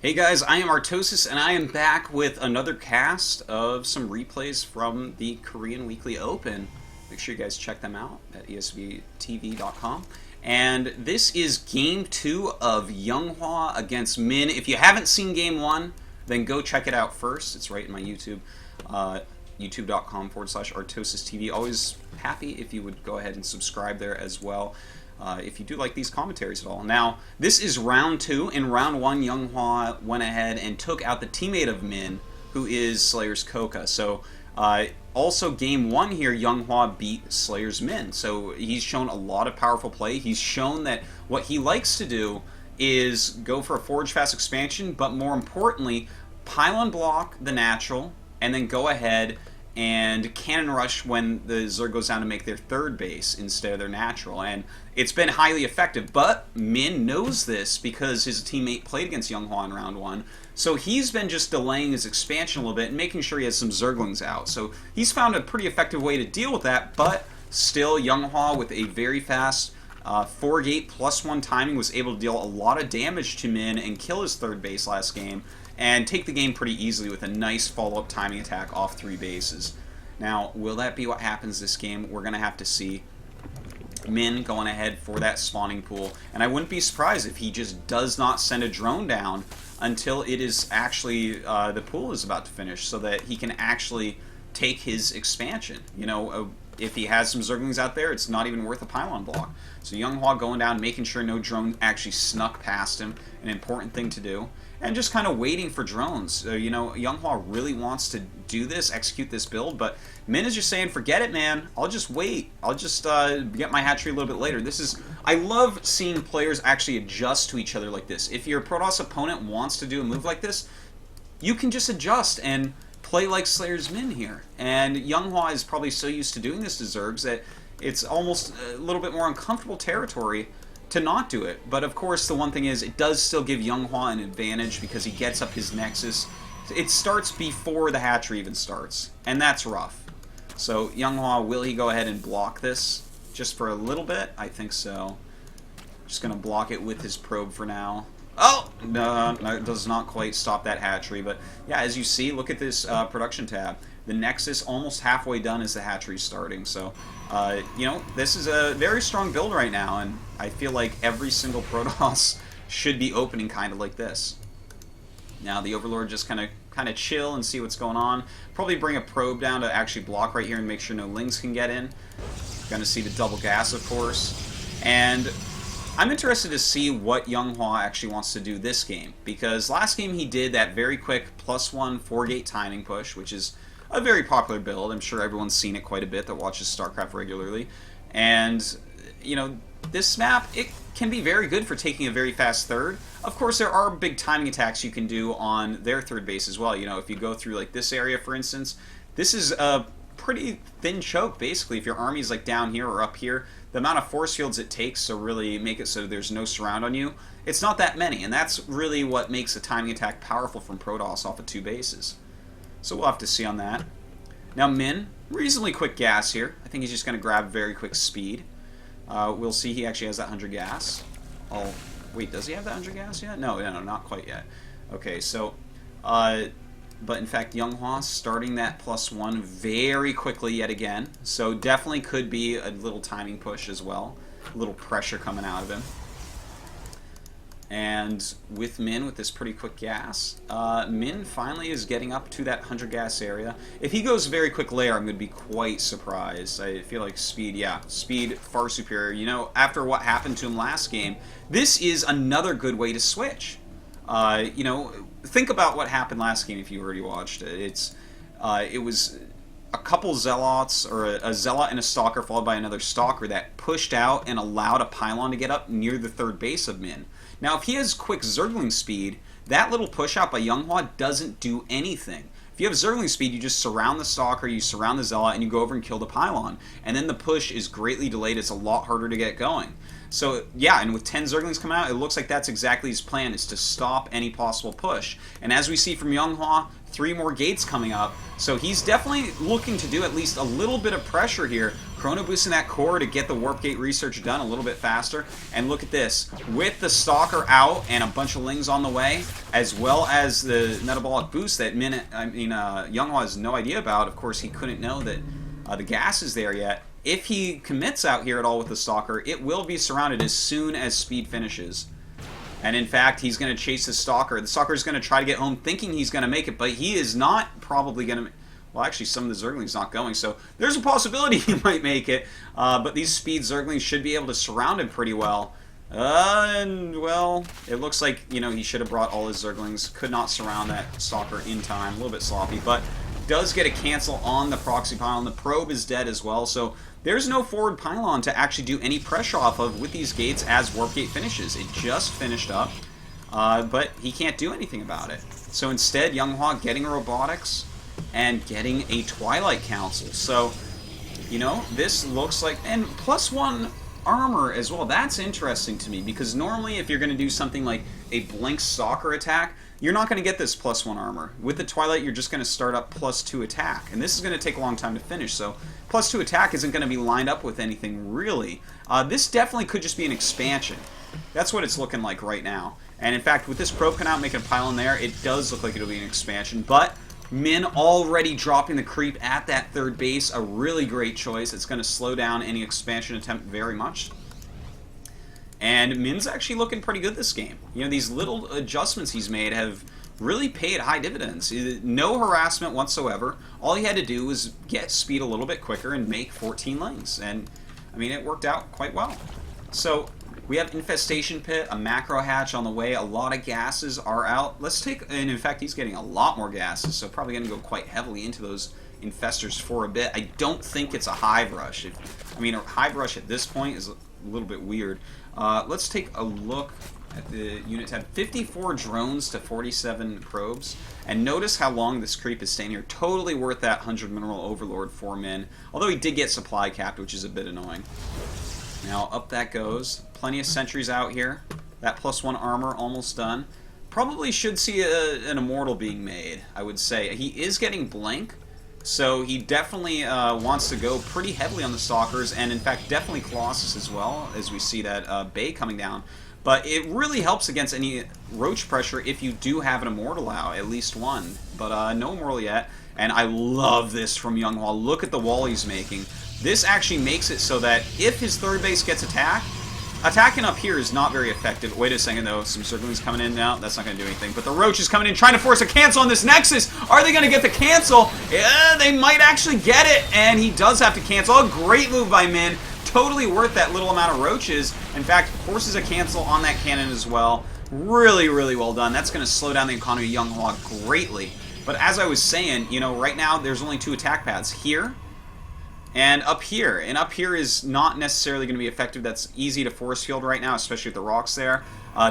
Hey guys, I am Artosis, and I am back with another cast of some replays from the Korean Weekly Open. Make sure you guys check them out at esvtv.com. And this is Game 2 of Younghwa against Min. If you haven't seen Game 1, then go check it out first. It's right in my YouTube, youtube.com/ArtosisTV. Always happy if you would go ahead and subscribe there as well. If you do like these commentaries at all. Now, this is round 2. In round 1, Younghwa went ahead and took out the teammate of Min, who is Slayer's Coca. So, also game 1 here, Younghwa beat Slayer's Min. So, he's shown a lot of powerful play. He's shown that what he likes to do is go for a forage fast expansion, but more importantly, pylon block the natural, and then go ahead and cannon rush when the Zerg goes down to make their third base instead of their natural. And it's been highly effective, but Min knows this because his teammate played against Younghwa in round 1. So he's been just delaying his expansion a little bit and making sure he has some Zerglings out. So he's found a pretty effective way to deal with that, but still Younghwa with a very fast 4-gate +1 timing was able to deal a lot of damage to Min and kill his third base last game, and take the game pretty easily with a nice follow-up timing attack off 3 bases. Now, will that be what happens this game? We're going to have to see. Min going ahead for that spawning pool, and I wouldn't be surprised if he just does not send a drone down until it is actually, the pool is about to finish, so that he can actually take his expansion. You know, if he has some Zerglings out there, it's not even worth a pylon block. So Younghwa going down, making sure no drone actually snuck past him, an important thing to do. And just kind of waiting for drones. You know, Younghwa really wants to do this, execute this build, but Min is just saying, forget it, man. I'll just wait. I'll just get my hatchery a little bit later. I love seeing players actually adjust to each other like this. If your Protoss opponent wants to do a move like this, you can just adjust and play like SlayerSMin here. And Younghwa is probably so used to doing this to Zergs that it's almost a little bit more uncomfortable territory to not do it. But of course, the one thing is, it does still give Younghwa an advantage because he gets up his Nexus. It starts before the hatchery even starts, and that's rough. So Younghwa, will he go ahead and block this just for a little bit? I think so. Just going to block it with his probe for now. Oh! No, it does not quite stop that hatchery, but yeah, as you see, look at this production tab. The Nexus almost halfway done as the hatchery's starting, so you know, this is a very strong build right now, and I feel like every single Protoss should be opening kind of like this. Now the Overlord just kind of chill and see what's going on. Probably bring a probe down to actually block right here and make sure no Lings can get in. Gonna see the double gas, of course. And I'm interested to see what Younghwa actually wants to do this game, because last game he did that very quick +1 4-gate timing push, which is a very popular build. I'm sure everyone's seen it quite a bit that watches StarCraft regularly. And, you know, this map, it can be very good for taking a very fast third. Of course, there are big timing attacks you can do on their third base as well. You know, if you go through, like, this area, for instance, this is a pretty thin choke, basically. If your army's, like, down here or up here, the amount of force fields it takes to really make it so there's no surround on you, it's not that many. And that's really what makes a timing attack powerful from Protoss off of 2 bases. So we'll have to see on that. Now Min, reasonably quick gas here. I think he's just going to grab very quick speed. We'll see he actually has that 100 gas. Oh, wait, does he have that 100 gas yet? No, not quite yet. Okay, so, but in fact, Younghwa starting that +1 very quickly yet again. So definitely could be a little timing push as well. A little pressure coming out of him. And with Min, with this pretty quick gas, Min finally is getting up to that 100 gas area. If he goes very quick layer, I'm going to be quite surprised. I feel like speed, yeah, speed far superior. You know, after what happened to him last game, this is another good way to switch. You know, think about what happened last game if you already watched it. It was a couple Zealots, or a Zealot and a Stalker followed by another Stalker that pushed out and allowed a pylon to get up near the third base of Min. Now, if he has quick Zergling speed, that little push out by Younghwa doesn't do anything. If you have Zergling speed, you just surround the Stalker, you surround the Zealot, and you go over and kill the pylon. And then the push is greatly delayed. It's a lot harder to get going. So, yeah, and with 10 Zerglings coming out, it looks like that's exactly his plan, is to stop any possible push. And as we see from Younghwa, 3 more gates coming up. So he's definitely looking to do at least a little bit of pressure here, Chrono boosting that core to get the Warp Gate research done a little bit faster. And look at this. With the Stalker out and a bunch of Lings on the way, as well as the metabolic boost that YongHwa has no idea about. Of course, he couldn't know that the gas is there yet. If he commits out here at all with the Stalker, it will be surrounded as soon as speed finishes. And in fact, he's going to chase the Stalker. The Stalker is going to try to get home thinking he's going to make it, but he is not probably going to... Well, actually, some of the Zerglings not going, so there's a possibility he might make it. But these speed Zerglings should be able to surround him pretty well. And, well, it looks like, you know, he should have brought all his Zerglings. Could not surround that Stalker in time. A little bit sloppy, but does get a cancel on the proxy pylon. The probe is dead as well, so there's no forward pylon to actually do any pressure off of with these gates as Warp Gate finishes. It just finished up, but he can't do anything about it. So instead, YongHwa getting robotics and getting a Twilight Council. So, you know, this looks like... And +1 armor as well. That's interesting to me, because normally if you're going to do something like a Blink Stalker attack, you're not going to get this +1 armor. With the Twilight, you're just going to start up +2 attack. And this is going to take a long time to finish, so +2 attack isn't going to be lined up with anything, really. This definitely could just be an expansion. That's what it's looking like right now. And in fact, with this probe coming out, making a pylon there, it does look like it'll be an expansion, but Min already dropping the creep at that third base, a really great choice. It's going to slow down any expansion attempt very much. And Min's actually looking pretty good this game. You know, these little adjustments he's made have really paid high dividends. No harassment whatsoever. All he had to do was get speed a little bit quicker and make 14 Lings. And, I mean, it worked out quite well. So, we have Infestation Pit, a Macro Hatch on the way. A lot of gases are out. Let's take... And, in fact, he's getting a lot more gases, so probably going to go quite heavily into those Infestors for a bit. I don't think it's a Hive Rush. I mean, a Hive Rush at this point is a little bit weird. Let's take a look at the unit tab. 54 drones to 47 probes. And notice how long this creep is staying here. Totally worth that 100 Mineral Overlord for Min. Although he did get supply capped, which is a bit annoying. Now, up that goes. Plenty of sentries out here. That +1 armor almost done. Probably should see an Immortal being made, I would say. He is getting Blink, so he definitely wants to go pretty heavily on the Stalkers, and in fact, definitely Colossus as well, as we see that Bay coming down. But it really helps against any Roach pressure if you do have an Immortal out, at least one. But no Immortal yet, and I love this from YongHwa. Look at the wall he's making. This actually makes it so that if his third base gets attacked, attacking up here is not very effective. Wait a second, though. Some Zerglings coming in now. That's not going to do anything. But the Roach is coming in, trying to force a cancel on this Nexus. Are they going to get the cancel? Yeah, they might actually get it. And he does have to cancel. A great move by Min. Totally worth that little amount of Roaches. In fact, forces a cancel on that cannon as well. Really, really well done. That's going to slow down the economy of YongHwa greatly. But as I was saying, you know, right now there's only 2 attack paths. Here and up here. And up here is not necessarily going to be effective. That's easy to force field right now, especially with the rocks there.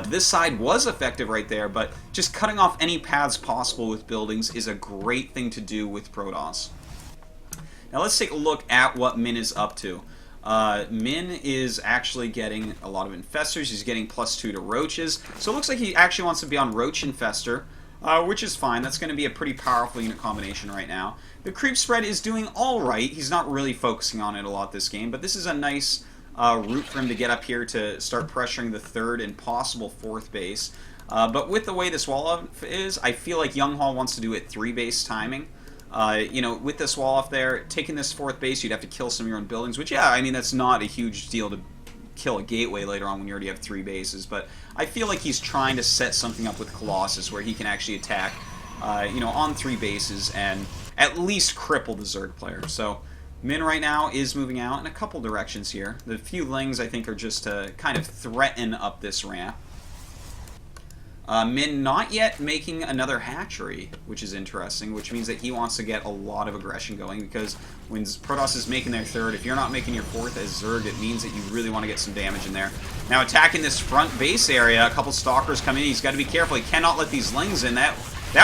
This side was effective right there, but just cutting off any paths possible with buildings is a great thing to do with Protoss. Now let's take a look at what Min is up to. Min is actually getting a lot of Infestors. He's getting +2 to Roaches. So it looks like he actually wants to be on Roach Infestor, which is fine. That's going to be a pretty powerful unit combination right now. The creep spread is doing alright. He's not really focusing on it a lot this game, but this is a nice route for him to get up here to start pressuring the third and possible fourth base. But with the way this wall-off is, I feel like YongHwa wants to do it 3-base timing. You know, with this wall-off there, taking this fourth base, you'd have to kill some of your own buildings, which, yeah, I mean, that's not a huge deal to kill a gateway later on when you already have 3 bases, but I feel like he's trying to set something up with Colossus where he can actually attack, you know, on 3 bases and at least cripple the Zerg player. So Min right now is moving out in a couple directions here. The few Lings, I think, are just to kind of threaten up this ramp. Min not yet making another hatchery, which is interesting, which means that he wants to get a lot of aggression going, because when Protoss is making their third, if you're not making your fourth as Zerg, it means that you really want to get some damage in there. Now attacking this front base area, a couple Stalkers come in, he's got to be careful, he cannot let these Lings in, that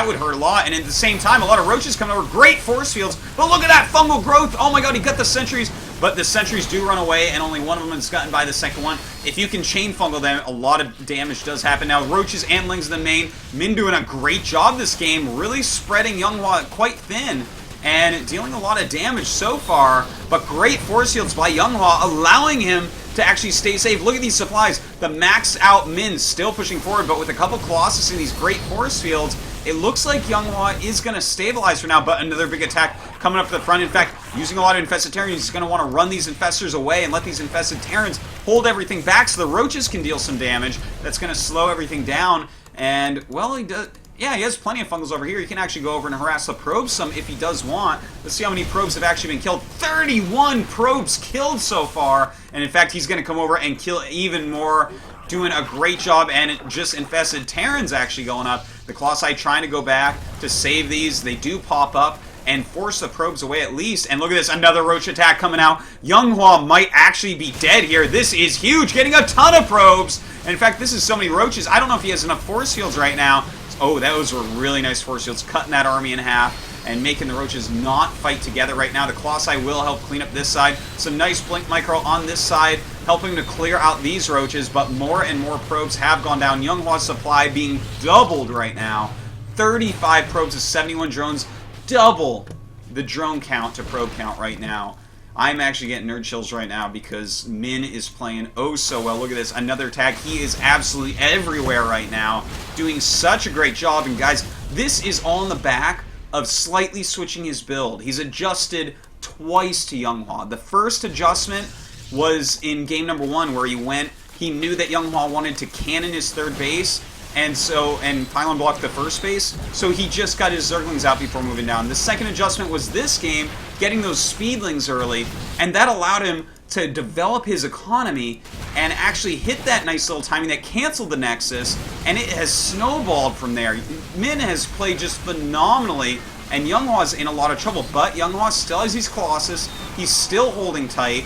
would hurt a lot, and at the same time, a lot of Roaches coming over, great force fields, but look at that fungal growth, oh my god, he got the sentries, but the sentries do run away, and only one of them is gotten by the second one. If you can chain fungal them, a lot of damage does happen. Now, Roaches and Lings in the main, Min doing a great job this game, really spreading YongHwa quite thin, and dealing a lot of damage so far, but great force fields by YongHwa, allowing him to actually stay safe. Look at these supplies. The max out Min still pushing forward, but with a couple Colossus in these great force fields, it looks like YongHwa is going to stabilize for now, but another big attack coming up to the front. In fact, using a lot of Infested Terrans, he's going to want to run these Infestors away and let these Infested Terrans hold everything back so the Roaches can deal some damage. That's going to slow everything down, and, well, he does... Yeah, he has plenty of fungals over here. He can actually go over and harass the probes some if he does want. Let's see how many probes have actually been killed. 31 probes killed so far. And in fact, he's going to come over and kill even more. Doing a great job, and just Infested Terrans actually going up. The Colossi trying to go back to save these. They do pop up and force the probes away at least. And look at this, another Roach attack coming out. YongHwa might actually be dead here. This is huge, getting a ton of probes. And in fact, this is so many Roaches. I don't know if he has enough force fields right now. Oh, those were really nice force fields, cutting that army in half and making the Roaches not fight together right now. The Colossi will help clean up this side. Some nice Blink Micro on this side, helping to clear out these Roaches, but more and more probes have gone down. YongHwa's supply being doubled right now. 35 probes to 71 drones, double the drone count to probe count right now. I'm actually getting nerd chills right now because Min is playing oh so well. Look at this, another tag. He is absolutely everywhere right now, doing such a great job. And guys, this is all in the back of slightly switching his build. He's adjusted twice to YongHwa. The first adjustment was in game number 1 where he knew that YongHwa wanted to cannon his third base, and pylon block the first base, so he just got his Zerglings out before moving down. The second adjustment was this game, getting those Speedlings early, and that allowed him to develop his economy and actually hit that nice little timing that canceled the Nexus, and it has snowballed from there. Min has played just phenomenally, and YongHwa's in a lot of trouble, but YongHwa still has his Colossus, he's still holding tight,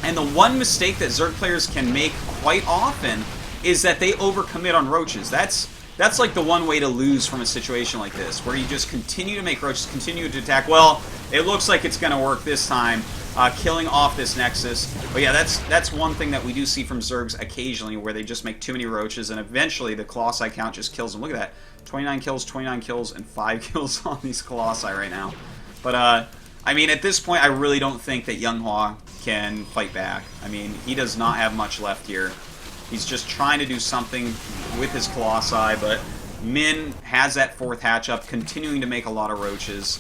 and the one mistake that Zerg players can make quite often is that they overcommit on Roaches. That's like the one way to lose from a situation like this, where you just continue to make Roaches, continue to attack. Well, it looks like it's going to work this time, killing off this Nexus. But yeah, that's one thing that we do see from Zergs occasionally, where they just make too many Roaches, and eventually the Colossi count just kills them. Look at that, 29 kills, and 5 kills on these Colossi right now. But, I mean, at this point, I really don't think that YongHwa can fight back. I mean, he does not have much left here. He's just trying to do something with his Colossi, but Min has that 4th hatch up, continuing to make a lot of Roaches.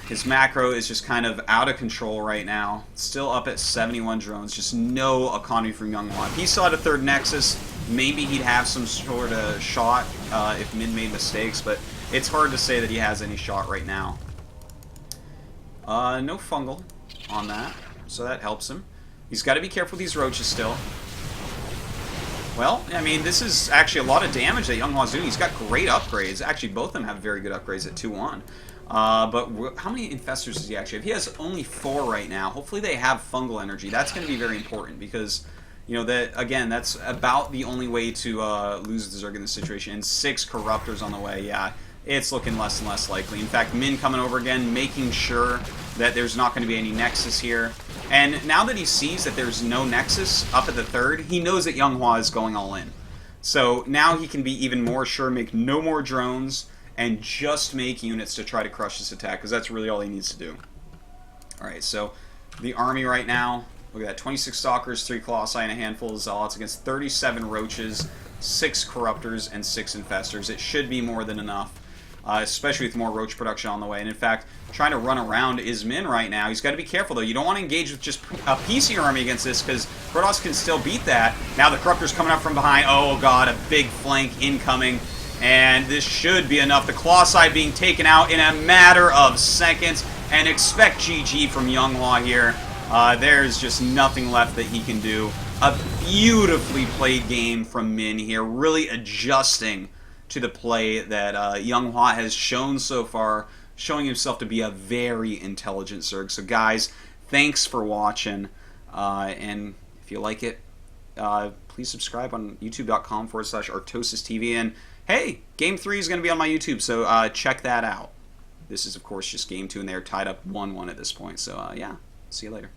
His macro is just kind of out of control right now. Still up at 71 drones, just no economy from YongHwa. If he still had a 3rd Nexus, maybe he'd have some sort of shot if Min made mistakes, but it's hard to say that he has any shot right now. No fungal on that, so that helps him. He's got to be careful with these Roaches still. Well, I mean, this is actually a lot of damage that YongHwa's doing. He's got great upgrades. Actually, both of them have very good upgrades at 2-1. But how many Infestors does he actually have? He has only 4 right now. Hopefully they have fungal energy. That's going to be very important because, you know, that's about the only way to lose the Zerg in this situation. And 6 Corruptors on the way, yeah. It's looking less and less likely. In fact, Min coming over again, making sure that there's not going to be any Nexus here. And now that he sees that there's no Nexus up at the 3rd, he knows that YongHwa is going all in. So now he can be even more sure, make no more drones, and just make units to try to crush this attack, because that's really all he needs to do. Alright, so the army right now, look at that, 26 Stalkers, 3 Colossi, and a handful of Zealots against 37 Roaches, 6 Corruptors, and 6 Infestors. It should be more than enough. Especially with more Roach production on the way. And in fact, trying to run around is Min right now. He's got to be careful, though. You don't want to engage with just a PC army against this, because Protoss can still beat that. Now the Corruptor's coming up from behind. Oh, God, a big flank incoming. And this should be enough. The Colossi being taken out in a matter of seconds. And expect GG from YongHwa here. There's just nothing left that he can do. A beautifully played game from Min here. Really adjusting to the play that YongHwa has shown so far, showing himself to be a very intelligent Zerg. So guys, thanks for watching, and if you like it, please subscribe on youtube.com/ArtosisTV, and hey, Game 3 is going to be on my YouTube, so check that out. This is, of course, just Game 2, and they're tied up 1-1 at this point, so yeah, see you later.